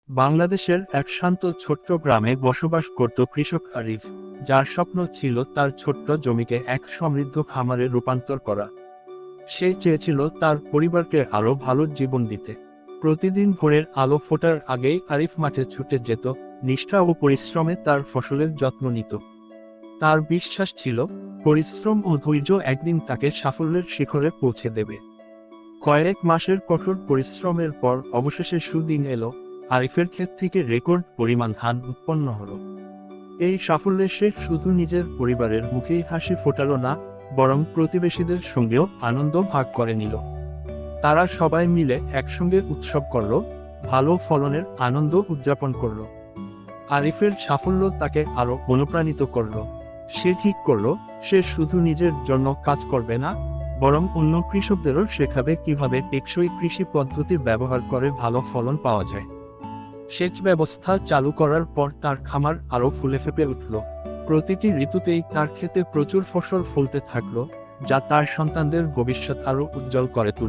বাংলাদেশের এক শান্ত ছোট্ট গ্রামে বসবাস করত কৃষক আরিফ, যার স্বপ্ন ছিল তার ছোট্ট জমিকে এক সমৃদ্ধ খামারে রূপান্তর করা। সে চেয়েছিল তার পরিবারকে আরও ভালো জীবন দিতে। প্রতিদিন ভোরের আলো ফোটার আগেই আরিফ মাঠে ছুটে যেত, নিষ্ঠা ও পরিশ্রমে তার ফসলের যত্ন নিত। তার বিশ্বাস ছিল, পরিশ্রম ও ধৈর্য একদিন তাকে সাফল্যের শিখরে পৌঁছে দেবে। কয়েক মাসের কঠোর পরিশ্রমের পর অবশেষে সুদিন এলো। আরিফের ক্ষেত থেকে রেকর্ড পরিমাণ ধান উৎপন্ন হলো। এই সাফল্যে সে শুধু নিজের পরিবারের মুখেই হাসি ফোটালো না, বরং প্রতিবেশীদের সঙ্গেও আনন্দ ভাগ করে নিল। তারা সবাই মিলে একসঙ্গে উৎসব করল, ভালো ফলনের আনন্দ উদযাপন করল। আরিফের সাফল্য তাকে আরো অনুপ্রাণিত করল। সে ঠিক করল, সে শুধু নিজের জন্য কাজ করবে না, বরং অন্য কৃষকদেরও শেখাবে কিভাবে টেকসই কৃষি পদ্ধতি ব্যবহার করে ভালো ফলন পাওয়া যায়। সেচ ব্যবস্থা চালু করার পর তার খামার আরো ফুলে ফেঁপে উঠল। প্রতিটি ঋতুতেই তার ক্ষেতে প্রচুর ফসল ফলতে থাকলো, যা তার সন্তানদের ভবিষ্যৎ আরো উজ্জ্বল করে তুলল।